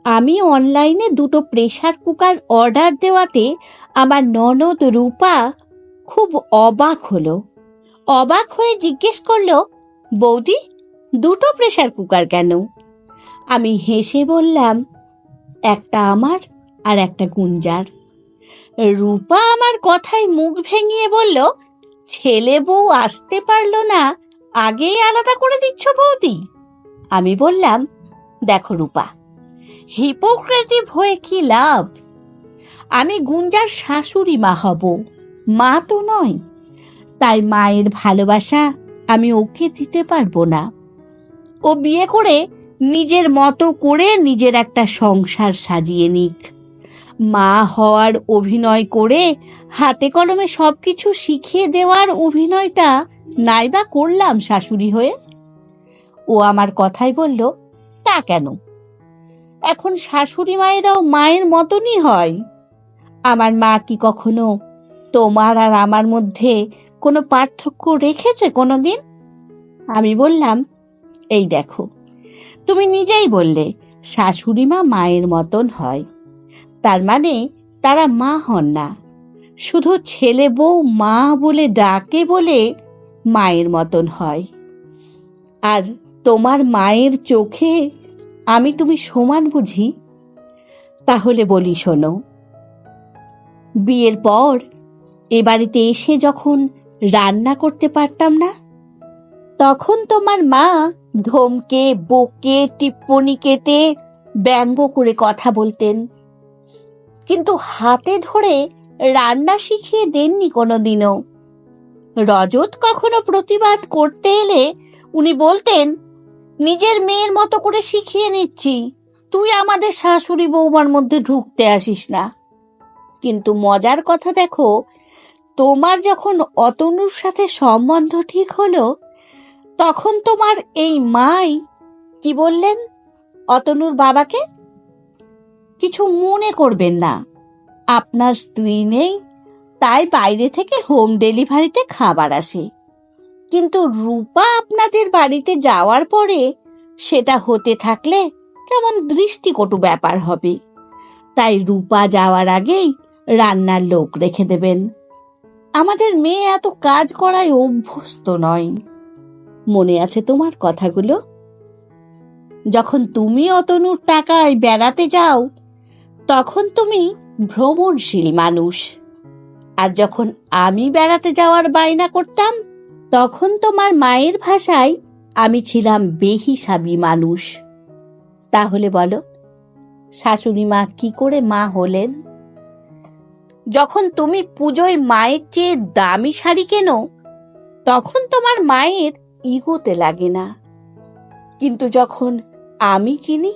আমি অনলাইনে 2টো pressure cooker order দেওয়াতে আমার ননদ রূপা খুব অবাক হলো। অবাক হয়ে জিজ্ঞেস করলো, বৌদি 2টো প্রেসার কুকার কেন? আমি হেসে বললাম, একটা আমার আর একটা গুঞ্জার। রূপা আমার কথায় মুখ ভেঙিয়ে বলল, ছেলে বউ আসতে পারলো না, আগেই আলাদা করে দিচ্ছ বৌদি। আমি বললাম, দেখো রূপা, হিপোক্রেটিভ হয়ে কি লাভ? আমি গুঞ্জার শাশুড়ি মা হব, মা তো নয়। তাই মায়ের ভালোবাসা আমি ওকে দিতে পারবো না। ও বিয়ে করে নিজের মতো করে নিজের একটা সংসার সাজিয়ে নিক। মা হওয়ার অভিনয় করে হাতে কলমে সবকিছু শিখিয়ে দেওয়ার অভিনয়টা নাইবা করলাম শাশুড়ি হয়ে। ও আমার কথাই বলল, তা কেন? এখন শাশুড়ি মায়েরাও মায়ের মতনই হয়। আমার মা কি কখনো তোমার আর আমার মধ্যে কোনো পার্থক্য রেখেছে কোনোদিন? আমি বললাম, এই দেখো, তুমি নিজেই বললে শাশুড়ি মা মায়ের মতন হয়, তার মানে তারা মা হন না, শুধু ছেলে বউ মা বলে ডাকে বলে মায়ের মতন হয়। আর তোমার মায়ের চোখে আমি তুমি সমান বুঝি? তাহলে বলি শোনো, বিয়ের পর এ বাড়িতে এসে যখন রান্না করতে পারতাম না, তখন তোমার মা ধমকে বকে টিপ্পনি কেটে ব্যঙ্গ করে কথা বলতেন, কিন্তু হাতে ধরে রান্না শিখিয়ে দেননি কোনোদিনও। রজত কখনো প্রতিবাদ করতে এলে উনি বলতেন, নিজের মেয়ের মতো করে শিখিয়ে নিচ্ছি, তুই আমাদের শাশুড়ি বৌমার মধ্যে ঢুকতে আসিস না। কিন্তু মজার কথা দেখো, তোমার যখন অতনুর সাথে সম্বন্ধ ঠিক হলো, তখন তোমার এই মাই কি বললেন অতনুর বাবাকে, কিছু মনে করবেন না, আপনার স্ত্রী নেই, তাই বাইরে থেকে হোম ডেলিভারিতে খাবার আসে। কিন্তু রূপা আপনাদের বাড়িতে যাওয়ার পরে সেটা হতে থাকলে কেমন দৃষ্টিকটু ব্যাপার হবে। তাই রূপা যাওয়ার আগেই রান্নার লোক রেখে দেবেন। আমাদের মেয়ে এত কাজ করায় অভ্যস্ত নয়। মনে আছে তোমার কথাগুলো? যখন তুমি অতনুর টাকায় বেড়াতে যাও, তখন তুমি ভ্রমণশীল মানুষ, আর যখন আমি বেড়াতে যাওয়ার বায়না করতাম, তখন তোমার মায়ের ভাষায় আমি ছিলাম বেহিসাবি মানুষ। তাহলে বলো, শাশুড়ি মা কি করে মা হলেন? যখন তুমি পুজোয় মায়ের চেয়ে দামি শাড়ি কেনো, তখন তোমার মায়ের ইগোতে লাগে না, কিন্তু যখন আমি কিনি,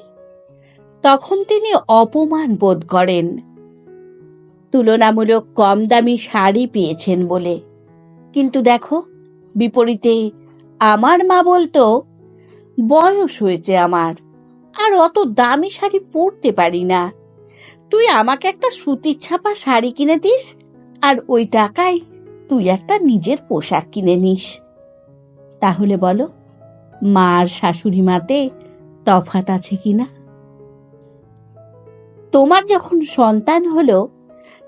তখন তিনি অপমান বোধ করেন, তুলনামূলক কম দামি শাড়ি পেয়েছেন বলে। কিন্তু দেখো, বিপরীতে আমার মা বলতো, বয়স হয়েছে আমার, আর অত দামি শাড়ি পরতে পারি না, তুই আমাকে একটা সুতির ছাপা শাড়ি কিনে দিস, আর ওই টাকায় তুই একটা নিজের পোশাক কিনে নিস। তাহলে বলো, মা আর শাশুড়ি মাতে তফাৎ আছে কিনা? তোমার যখন সন্তান হলো,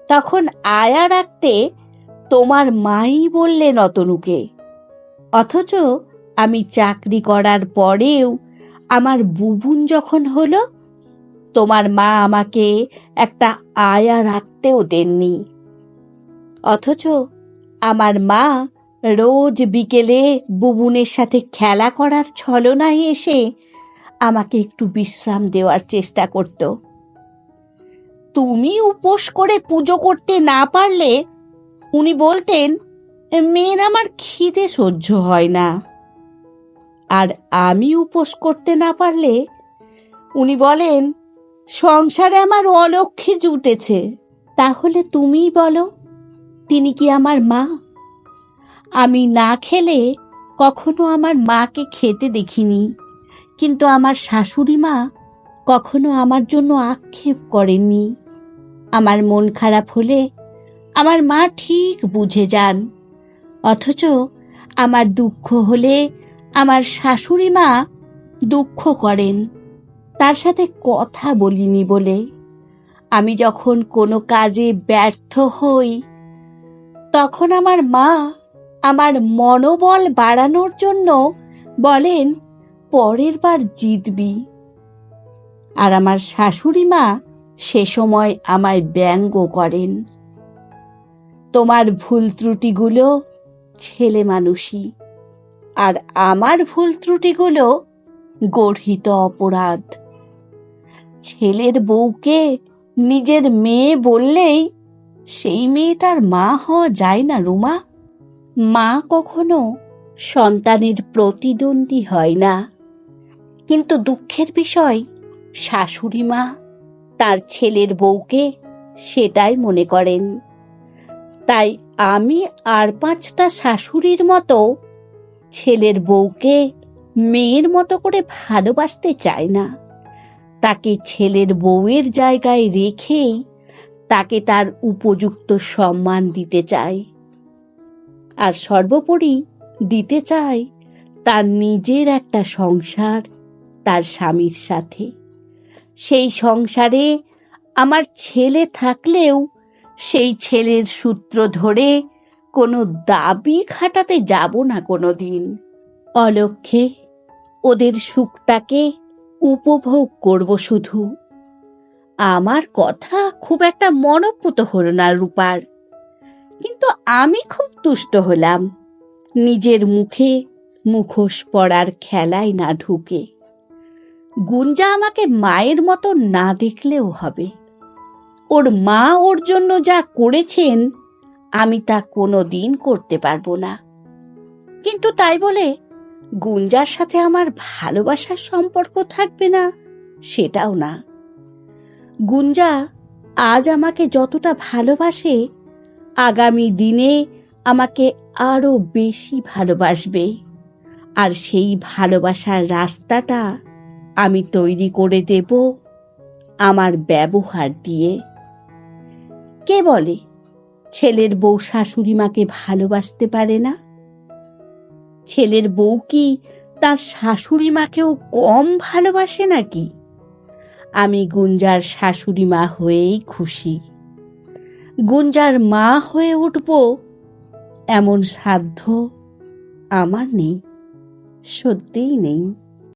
তখন আয়া রাখতে তোমার মাই বললেন অতনুকে, অথচ আমি চাকরি করার পরেও আমার বুবুন যখন হলো, তোমার মা আমাকে একটা আয়া রাখতেও দেননি। অথচ আমার মা রোজ বিকেলে বুবুনের সাথে খেলা করার ছলনায় এসে আমাকে একটু বিশ্রাম দেওয়ার চেষ্টা করত। তুমি উপোস করে পুজো করতে না পারলে উনি বলতেন, মেয়ের আমার খিদে সহ্য হয় না। আর আমি উপোস করতে না পারলে উনি বলেন, সংসারে আমার অলক্ষ্মী জুটেছে। তাহলে তুমিই বলো, তিনি কি আমার মা? আমি না খেলে কখনো আমার মাকে খেতে দেখিনি, কিন্তু আমার শাশুড়ি মা কখনো আমার জন্য আক্ষেপ করেননি। আমার মন খারাপ হলে আমার মা ঠিক বুঝে যান, অথচ আমার দুঃখ হলে আমার শাশুড়ি মা দুঃখ করেন। তার সাথে কথা বলিনি বলে। আমি যখন কোনো কাজে ব্যর্থ হই তখন আমার মা আমার মনোবল বাড়ানোর জন্য বলেন, পরের বার জিতবি। আর আমার শাশুড়ি মা সে সময় আমায় ব্যঙ্গ করেন, তোমার ভুল ত্রুটিগুলো ছেলে মানুষই, আর আমার ভুল ত্রুটিগুলো গর্হিত অপরাধ। ছেলের বউকে নিজের মেয়ে বললেই সেই মেয়েটার মা হওয়া যায় না রুমা। মা কখনো সন্তানের প্রতিদ্বন্দ্বী হয় না, কিন্তু দুঃখের বিষয় শাশুড়ি মা তার ছেলের বউকে সেটাই মনে করেন। তাই আমি আর 5টা শাশুড়ির মতো ছেলের বউকে মেয়ের মতো করে ভালোবাসতে চাই না। তাকে ছেলের বউয়ের জায়গায় রেখেই তাকে তার উপযুক্ত সম্মান দিতে চাই, আর সর্বোপরি দিতে চাই তার নিজের একটা সংসার তার স্বামীর সাথে। সেই সংসারে আমার ছেলে থাকলেও সেই ছেলের সূত্র ধরে কোনো দাবি খাটাতে যাব না কোনো দিন। অলক্ষ্যে ওদের সুখটাকে উপভোগ করব শুধু। আমার কথা খুব একটা মনঃপুত হলো না রূপার, কিন্তু আমি খুব তুষ্ট হলাম নিজের মুখে মুখোশ পরার খেলায় না ঢুকে। গুঞ্জা আমাকে মায়ের মতো না দেখলেও হবে। ওর মা ওর জন্য যা করেছেন আমি তা কোনো দিন করতে পারবো না। কিন্তু তাই বলে গুঞ্জার সাথে আমার ভালোবাসার সম্পর্ক থাকবে না সেটাও না। গুঞ্জা আজ আমাকে যতটা ভালোবাসে আগামী দিনে আমাকে আরো বেশি ভালোবাসবে, আর সেই ভালোবাসার রাস্তাটা আমি তৈরি করে দেব আমার ব্যবহার দিয়ে। কে বলে ছেলের বউ শাশুড়ি মাকে ভালোবাসতে পারে না? ছেলের বউ কি তার শাশুড়ি মাকেও কম ভালোবাসে নাকি? আমি গুঞ্জার শাশুড়ি মা হয়েই খুশি। গুঞ্জার মা হয়ে উঠব এমন সাধ্য আমার নেই, সত্যিই নেই।